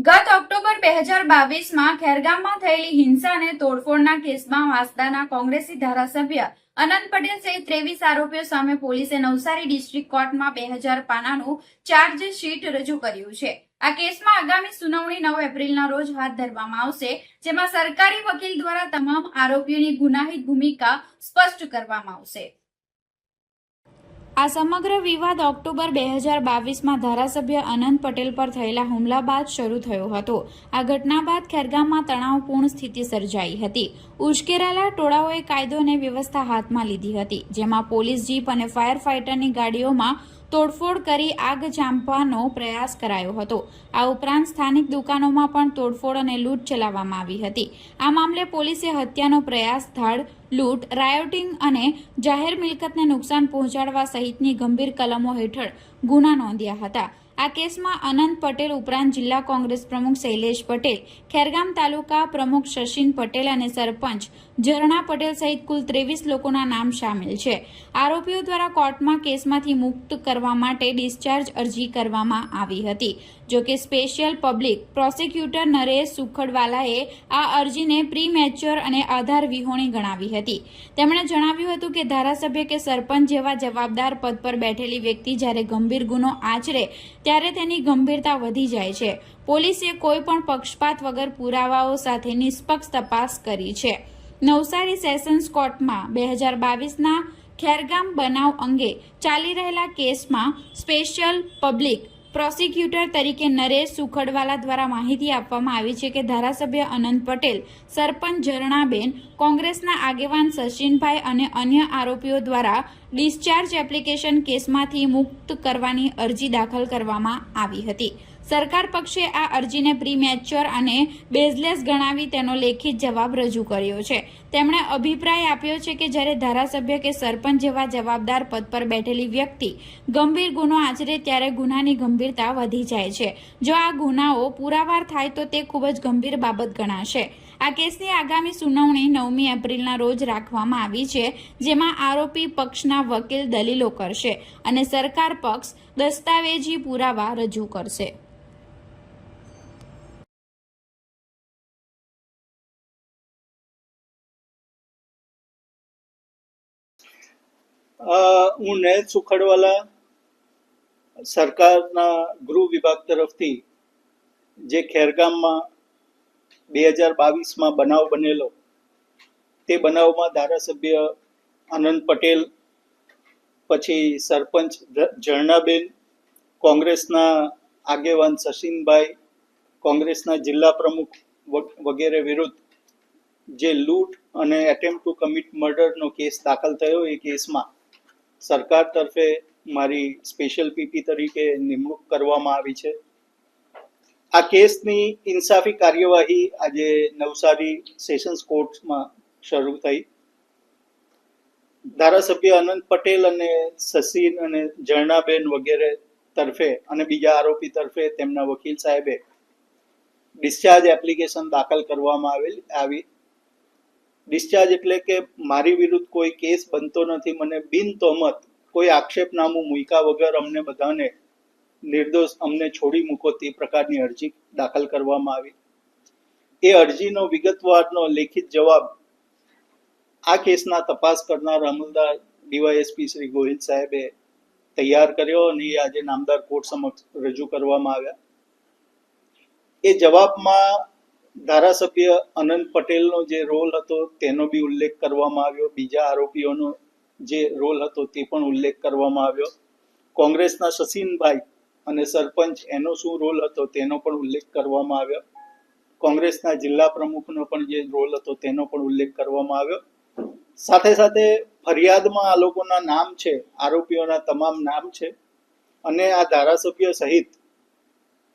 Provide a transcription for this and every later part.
ગત ઓક્ટોબર 2022માં ખેરગામમાં થયેલી હિંસા અને તોડફોડના કેસમાં વાંસદાના કોંગ્રેસી ધારાસભ્ય અનંત પટેલ સહિત 23 આરોપીઓ સામે પોલીસે નવસારી ડિસ્ટ્રિક્ટ કોર્ટમાં 2000 પાનાનું ચાર્જશીટ રજૂ કર્યું છે। આ કેસમાં આગામી સુનાવણી 9 એપ્રિલના રોજ હાથ ધરવામાં આવશે, જેમાં સરકારી વકીલ દ્વારા તમામ આરોપીઓની ગુનાહિત ભૂમિકા સ્પષ્ટ કરવામાં આવશે। આ સમગ્ર વિવાદ ઓક્ટોબર 2022માં ધારાસભ્ય અનંત પટેલ પર થયેલા હુમલા બાદ શરૂ થયો હતો। આ ઘટના બાદ ખેરગામમાં તણાવપૂર્ણ સ્થિતિ સર્જાઈ હતી। ઉશ્કેરાયેલા ટોળાઓએ કાયદો અને વ્યવસ્થા હાથમાં લીધી હતી, જેમાં પોલીસ જીપ અને ફાયર ફાઇટરની ગાડીઓમાં તોડફોડ કરી આગ ચાંપવાનો પ્રયાસ કરાયો હતો। આ ઉપરાંત સ્થાનિક દુકાનોમાં પણ તોડફોડ અને લૂંટ ચલાવવામાં આવી હતી। આ મામલે પોલીસે હત્યાનો પ્રયાસ, ધાડ, લૂંટ, રાયોટિંગ અને જાહેર મિલકતને નુકસાન પહોંચાડવા સહિતની ગંભીર કલમો હેઠળ ગુના નોંધ્યા હતા। આ કેસમાં અનંત પટેલ ઉપરાંત જિલ્લા કોંગ્રેસ પ્રમુખ શૈલેષ પટેલ, ખેરગામ તાલુકા પ્રમુખ શશીન પટેલ અને સરપંચ ઝરણા પટેલ સહિત કુલ 23 લોકોના નામ સામેલ છે। આરોપીઓ દ્વારા કોર્ટમાં કેસમાંથી મુક્ત કરવા માટે ડિસ્ચાર્જ અરજી કરવામાં આવી હતી। જોકે સ્પેશિયલ પબ્લિક પ્રોસિક્યુટર નરેશ સુખડવાલાએ આ અરજીને પ્રીમેચ્યોર અને આધાર વિહોણી ગણાવી હતી। તેમણે જણાવ્યું હતું કે ધારાસભ્ય કે સરપંચ જેવા જવાબદાર પદ પર બેઠેલી વ્યક્તિ જ્યારે ગંભીર ગુનો આચરે ત્યારે તેની ગંભીરતા વધી જાય છે। પોલીસે કોઈ પણ પક્ષપાત વગર પુરાવાઓ સાથે નિષ્પક્ષ તપાસ કરી છે। નવસારી સેશન્સ કોર્ટમાં 2022ના ખેરગામ બનાવ અંગે ચાલી રહેલા કેસમાં સ્પેશિયલ પબ્લિક પ્રોસિક્યુટર તરીકે નરેશ સુખડવાલા દ્વારા માહિતી આપવામાં આવી છે કે ધારાસભ્ય અનંત પટેલ, સરપંચ ઝરણાબેન, કોંગ્રેસના આગેવાન શશીનભાઈ અને અન્ય આરોપીઓ દ્વારા ડિસ્ચાર્જ એપ્લિકેશન કેસમાંથી મુક્ત કરવાની અરજી દાખલ કરવામાં આવી હતી। સરકાર પક્ષે આ અરજીને પ્રીમેચ્યોર અને બેઝલેસ ગણાવી તેનો લેખિત જવાબ રજૂ કર્યો છે। તેમણે અભિપ્રાય આપ્યો છે કે જ્યારે ધારાસભ્ય કે સરપંચ જેવા જવાબદાર પદ પર બેઠેલી વ્યક્તિ ગંભીર ગુનો આચરે ત્યારે ગુનાની ગંભીરતા વધી જાય છે। જો આ ગુનાઓ પુરાવાર થાય તો તે ખૂબ જ ગંભીર બાબત ગણાશે। આ કેસની આગામી સુનાવણી 9મી એપ્રિલના રોજ રાખવામાં આવી છે, જેમાં આરોપી પક્ષના વકીલ દલીલો કરશે અને સરકાર પક્ષ દસ્તાવેજી પુરાવા રજૂ કરશે। હું નરેશ સુખડવાલા, સરકારના ગૃહ વિભાગ તરફથી જે ખેરગામમાં 2022માં બનાવ બનેલો તે બનાવમાં ધારાસભ્ય અનંત પટેલ, પછી સરપંચ ઝરણાબેન, કોંગ્રેસના આગેવાન શશીનભાઈ, કોંગ્રેસના જિલ્લા પ્રમુખ વગેરે વિરુદ્ધ જે લૂંટ અને એટેમ્પ્ટ ટુ કમિટ મર્ડરનો કેસ દાખલ થયો, એ કેસમાં સરકાર તરફે મારી સ્પેશિયલ પીપી તરીકે નિમણૂક કરવામાં આવી છે। આ કેસની ઇન્સાફી કાર્યવાહી આજે નવસારી સેશન્સ કોર્ટમાં શરૂ થઈ। ધારાસભ્ય અનંત પટેલ અને શશીન અને ઝરણાબેન વગેરે તરફે અને બીજા આરોપી તરફે તેમના વકીલ સાહેબે ડિસ્ચાર્જ એપ્લિકેશન દાખલ કરવામાં આવી। ડિસ્ચાર્જ એટલે કે મારી વિરુદ્ધ કોઈ કેસ બનતો નથી, મને બિન તોહમત કોઈ આક્ષેપનામું મૂક્યા વગર અમને બધાને નિર્દોષ અમને છોડી મૂકો તે પ્રકારની અરજી દાખલ કરવામાં આવી। એ અરજીનો વિગતવારનો લેખિત જવાબ આ કેસના તપાસ કરનાર અમલદાર ડીવાયએસપી શ્રી ગોહિલ સાહેબે તૈયાર કર્યો અને એ આજે નામદાર કોર્ટ સમક્ષ રજૂ કરવામાં આવ્યા। એ જવાબમાં ધારાસભ્ય અનંત પટેલનો જે રોલ હતો તેનો બી ઉલ્લેખ કરવામાં આવ્યો, બીજા આરોપીઓનો જે રોલ હતો તે પણ ઉલ્લેખ કરવામાં આવ્યો, કોંગ્રેસના શશીનભાઈ અને સરપંચ એનો શું રોલ હતો તેનો પણ ઉલ્લેખ કરવામાં આવ્યો, કોંગ્રેસના જિલ્લા પ્રમુખનો પણ જે રોલ હતો તેનો પણ ઉલ્લેખ કરવામાં આવ્યો। સાથે સાથે ફરિયાદમાં આ લોકોના નામ છે, આરોપીઓના તમામ નામ છે અને આ ધારાસભ્ય સહિત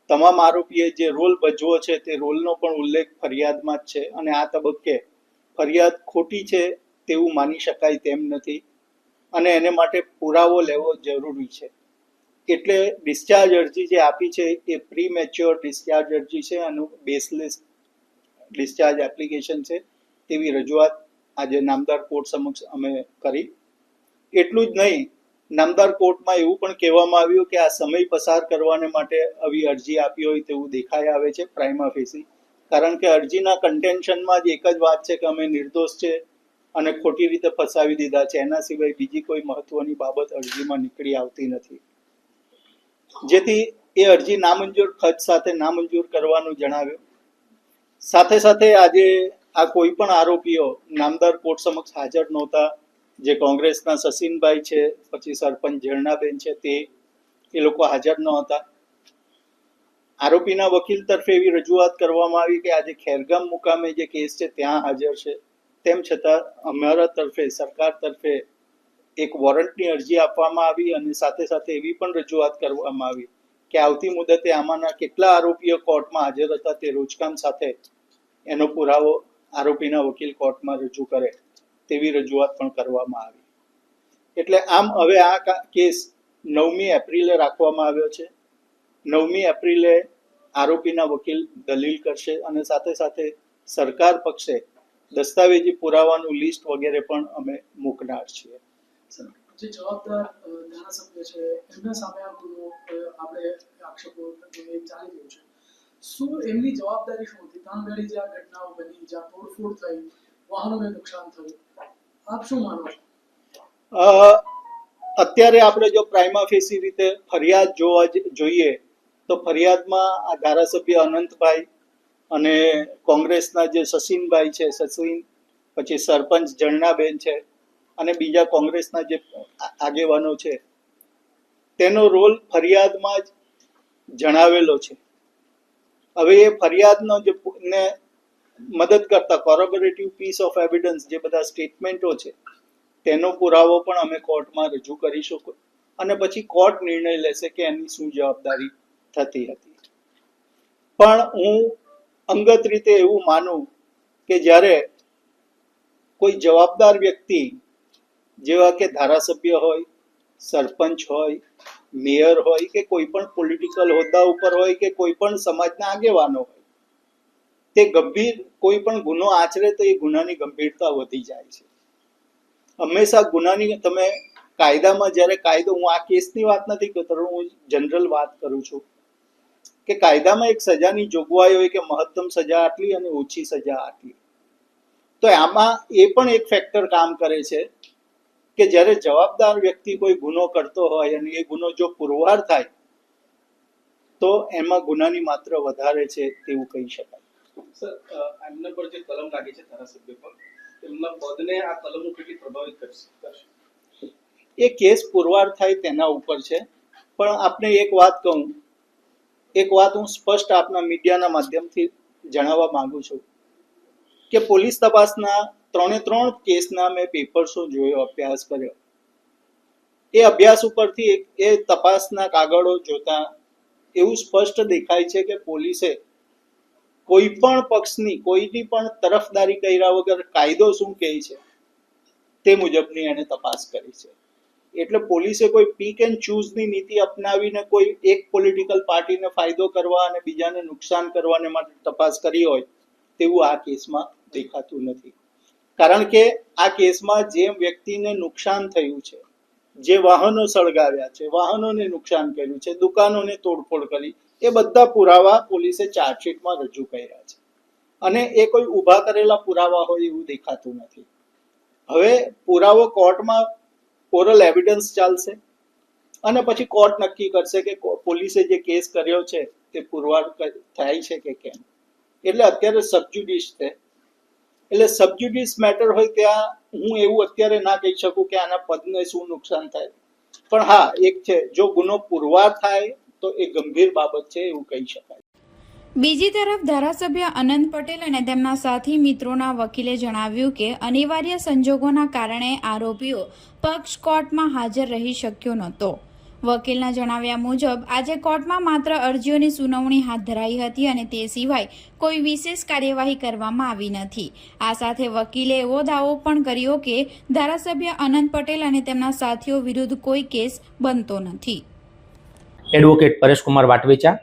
તમામ આરોપીએ જે રોલ ભજવો છે તે રોલનો પણ ઉલ્લેખ ફરિયાદમાં જ છે અને આ તબક્કે ફરિયાદ ખોટી છે તેવું માની શકાય તેમ નથી અને એને માટે પુરાવો લેવો જરૂરી છે। એટલે ડિસ્ચાર્જ અરજી જે આપી છે એ પ્રીમેચ્યોર ડિસ્ચાર્જ અરજી છે અને બેઝલેસ ડિસ્ચાર્જ એપ્લિકેશન છે તેવી રજૂઆત આજે નામદાર કોર્ટ સમક્ષ અમે કરી। એટલું જ નહીં, નામદાર કોર્ટમાં એવું પણ કહેવામાં આવ્યું કે આ સમય પસાર કરવાને માટે આવી અરજી આપી હોય તેવું દેખાઈ આવે છે પ્રાઇમા ફેસી, કારણ કે અરજીના કન્ટેન્શનમાં જ એક જ વાત છે કે અમે નિર્દોષ છે અને ખોટી રીતે ફસાવી દીધા છે, એના સિવાય બીજી કોઈ મહત્વની બાબત અરજીમાં નીકળી આવતી નથી, જેથી એ અરજી નામંજૂર ખર્ચ સાથે નામંજૂર કરવાનું જણાવ્યું. સાથે સાથે આજે આ કોઈ પણ આરોપીઓ નામદાર કોર્ટ સમક્ષ હાજર નહોતા. જે કોંગ્રેસના સસીનભાઈ છે, પછી સરપંચ ઝરણાબેન છે, એ લોકો હાજર ન હતા. આરોપીના વકીલ તરફે એવી રજૂઆત કરવામાં આવી કે આજે ખેરગામ મુકામે જે કેસ છે ત્યાં હાજર છે, તેમ છતાં અમારા તરફે સરકાર તરફે એક વોરંટની અરજી આપવામાં આવી અને સાથે સાથે એવી પણ રજૂઆત કરવામાં આવી કે આવતી મુદતે આમાંના કેટલા આરોપીઓ કોર્ટમાં હાજર હતા તે રોજકામ સાથે એનો પુરાવો આરોપીના વકીલ કોર્ટમાં રજૂ કરે તેવી રજૂઆત પણ કરવામાં આવી. એટલે આમ હવે આ કેસ 9મી એપ્રિલે રાખવામાં આવ્યો છે. 9મી એપ્રિલે આરોપીના વકીલ દલીલ કરશે અને સાથે સાથે સરકાર પક્ષે દસ્તાવેજી પુરાવાનું લિસ્ટ વગેરે પણ અમે મૂકનાર છીએ. જે જવાબદાર ધારાસભ્ય છે એમના સામે આ ગુનો આપણે આક્ષેપો ચાલી રહ્યો છે, શું એમની જવાબદારી શું હતી? તાંગડી જે આ ઘટનાઓ બની, જ્યાં તોડફોડ થઈ, વાહનોને નુકસાન થયું, આપ શું માનો છો? અત્યારે આપણે જો પ્રાઇમા ફેસી રીતે ફરિયાદ જોઈએ તો ફરિયાદમાં આ ધારાસભ્ય અનંતભાઈ અને કોંગ્રેસના જે સસીનભાઈ છે, સસીન, પછી સરપંચ ઝરણાબેન છે અને બીજા કોંગ્રેસના જે આગેવાનો છે તેનો રોલ ફરિયાદમાં જ જણાવેલો છે. હવે એ ફરિયાદનો જે ને મદદ કરતા કોરોબોરેટિવ પીસ ઓફ એવિડન્સ જે બધા સ્ટેટમેન્ટો છે તેનો પુરાવો પણ અમે કોર્ટમાં રજૂ કરીશું અને પછી કોર્ટ નિર્ણય લેશે કે એની શું જવાબદારી થતી હતી. પણ હું અંગત રીતે એવું માનું કે જ્યારે કોઈ જવાબદાર વ્યક્તિ જેવા કે ધારાસભ્ય હોય, સરપંચ હોય, મેયર હોય કે કોઈ પણ પોલિટિકલ હોદ્દા ઉપર હોય કે કોઈ પણ સમાજના આગેવાનો હોય, તે ગંભીર કોઈ પણ ગુનો આચરે તો એ ગુનાની ગંભીરતા વધી જાય છે. હંમેશા ગુનાની તમે કાયદામાં જ્યારે કાયદો, હું આ કેસની વાત નથી કરતો, હું જનરલ વાત કરું છું કે કાયદામાં એક સજાની જોગવાઈ હોય કે મહત્તમ સજા આટલી અને ઓછી સજા આટલી. તો આમાં એ પણ એક ફેક્ટર કામ કરે છે કે જ્યારે જવાબદાર વ્યક્તિ કોઈ ગુનો કરતો હોય અને એ ગુનો જો પુરવાર થાય તો એમાં ગુનાની માત્રા વધારે છે તેવું કહી શકાય. સર, એમના પર જે કલમ લાગી છે ધારાસભ્ય પર, એમના પદને આ કલમો કેટલી પ્રભાવિત કરશે? એ કેસ પુરવાર થાય તેના ઉપર છે. પણ આપને એક વાત હું સ્પષ્ટ આપના મીડિયાના માધ્યમથી જણાવવા માંગુ છું કે પોલીસ તપાસના 3 કેસના મેં પેપર્સો જોયો, અભ્યાસ કર્યો. એ અભ્યાસ ઉપરથી એ તપાસના કાગળો જોતા એવું સ્પષ્ટ દેખાય છે કે પોલીસે કોઈ પણ પક્ષની કોઈની પણ તરફદારી કર્યા વગર કાયદો શું કહે છે તે મુજબની એને તપાસ કરી છે. એટલે પોલીસે કોઈ પીક એન્ડ ચૂઝની નીતિ અપનાવીને કોઈ એક પોલિટિકલ પાર્ટીને ફાયદો કરવા અને બીજાને નુકસાન કરવાને માટે તપાસ કરી હોય તેવું આ કેસમાં દેખાતું નથી. કારણ કે આ કેસમાં જે વ્યક્તિને નુકસાન થયું છે, જે વાહનો સળગાવ્યા છે, વાહનોને નુકસાન કર્યું છે, દુકાનોને તોડફોડ કરી, એ બધા પુરાવા પોલીસે ચાર્જશીટમાં રજૂ કર્યા છે અને એ કોઈ ઊભા કરેલા પુરાવા હોય એવું દેખાતું નથી. હવે પુરાવો કોર્ટમાં ઓરલ એવિડન્સ ચાલશે અને પછી કોર્ટ નક્કી કરશે કે પોલીસે જે કેસ કર્યો છે તે પુરવાર થાય છે કે કેમ. એટલે અત્યારે સબજ્યુડિસ છે. એટલે સબજ્યુડિસ મેટર હોય ત્યાં હું એવું અત્યારે ના કહી શકું કે આના પદને શું નુકસાન થાય. પણ હા, એક છે, જો ગુનો પુરવાર થાય તો એ ગંભીર બાબત છે એવું કહી શકાય. બીજી તરફ ધારાસભ્ય અનંત પટેલ અને તેમના સાથી મિત્રોના વકીલે જણાવ્યું કે અનિવાર્ય સંજોગોના કારણે આરોપીઓ પક્ષ કોર્ટમાં હાજર રહી શક્યો નહોતો. વકીલના જણાવ્યા મુજબ આજે કોર્ટમાં માત્ર અરજીઓની સુનાવણી હાથ ધરાઈ હતી અને તે સિવાય કોઈ વિશેષ કાર્યવાહી કરવામાં આવી નથી. આ સાથે વકીલે એવો દાવો પણ કર્યો કે ધારાસભ્ય અનંત પટેલ અને તેમના સાથીઓ વિરુદ્ધ કોઈ કેસ બનતો નથી. એડવોકેટ પરેશકુમાર વાટવેચા,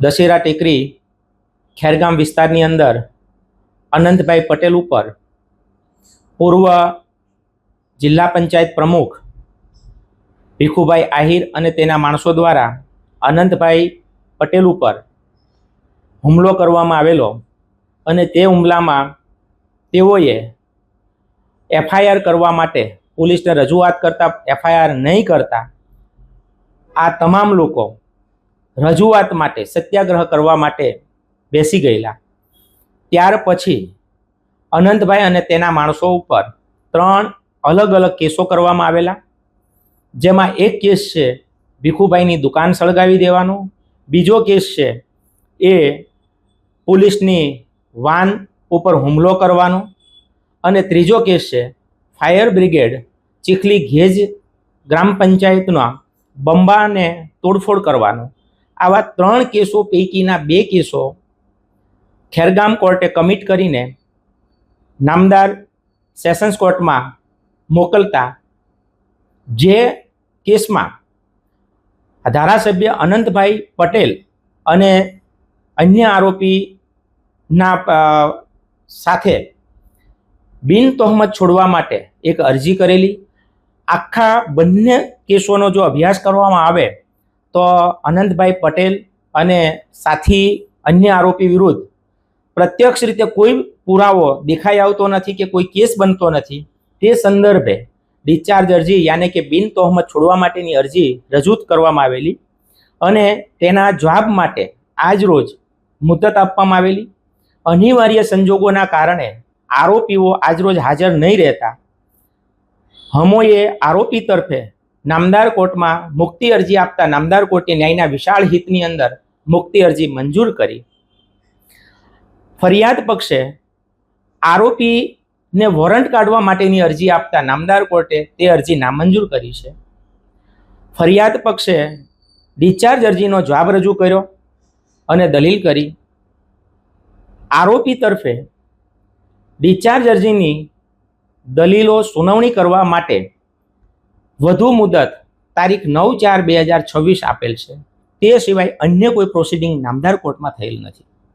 દશેરા ટેકરી ખેરગામ વિસ્તારની અંદર અનંતભાઈ પટેલ ઉપર પૂર્વ જિલ્લા પંચાયત પ્રમુખ ભીખુભાઈ આહિર અને તેના માણસો દ્વારા અનંતભાઈ પટેલ ઉપર હુમલો કરવામાં આવેલો અને તે હુમલામાં તેઓએ એફઆઈઆર કરવા માટે પોલીસને રજૂઆત કરતા એફઆઈઆર નહીં કરતા આ તમામ લોકો રજૂઆત માટે સત્યાગ્રહ કરવા માટે બેસી ગયેલા. ત્યાર પછી અનંતભાઈ અને તેના માણસો ઉપર 3 અલગ અલગ કેસો કરવામાં આવેલા, જેમાં એક કેસ છે ભીખુભાઈની દુકાન સળગાવી દેવાનો, બીજો કેસ છે એ પોલીસની વાન ઉપર હુમલો કરવાનો અને ત્રીજો કેસ છે ફાયર બ્રિગેડ ચીખલી ઘેજ ગ્રામ પંચાયતના બંબાને તોડફોડ કરવાનો. આવા 3 કેસો પૈકીના 2 કેસો ખેરગામ કોર્ટે કમિટ કરીને નામદાર સેશન્સ કોર્ટમાં મોકલતા, જે કેસમાં ધારાસભ્ય અનંતભાઈ પટેલ અને અન્ય આરોપીના સાથે બિન તહોમત છોડવા માટે એક અરજી કરેલી. આખા બંને કેસોનો જો અભ્યાસ કરવામાં આવે તો અનંતભાઈ પટેલ અને સાથી અન્ય આરોપી વિરુદ્ધ પ્રત્યક્ષ રીતે કોઈ પુરાવો દેખાઈ આવતો નથી કે કોઈ કેસ બનતો નથી. તે સંદર્ભે ડિસ્ચાર્જ અરજી યાને કે બિન તહોમત છોડવા માટેની અરજી રજૂ કરવામાં આવેલી અને તેના જવાબ માટે આજ રોજ મુદત આપવામાં આવેલી. અનિવાર્ય સંજોગોના કારણે આરોપીઓ આજરોજ હાજર નહીં રહેતા હમોએ આરોપી તરફે નામદાર કોર્ટમાં મુક્તિ અરજી આપતા નામદાર કોર્ટે ન્યાયના વિશાળ હિતની અંદર મુક્તિ અરજી મંજૂર કરી. ફરિયાદ પક્ષે આરોપીને વોરંટ કાઢવા માટેની અરજી આપતા નામદાર કોર્ટે તે અરજી નામંજૂર કરી છે. ફરિયાદ પક્ષે ડિસ્ચાર્જ અરજીનો જવાબ રજૂ કર્યો અને દલીલ કરી. આરોપી તરફે ડિસ્ચાર્જ અરજીની દલીલો સુનાવણી કરવા માટે વધુ મુદત તારીખ 9/4/2026 આપેલ છે. તે સિવાય અન્ય કોઈ પ્રોસિડિંગ નામદાર કોર્ટમાં થયેલ નથી.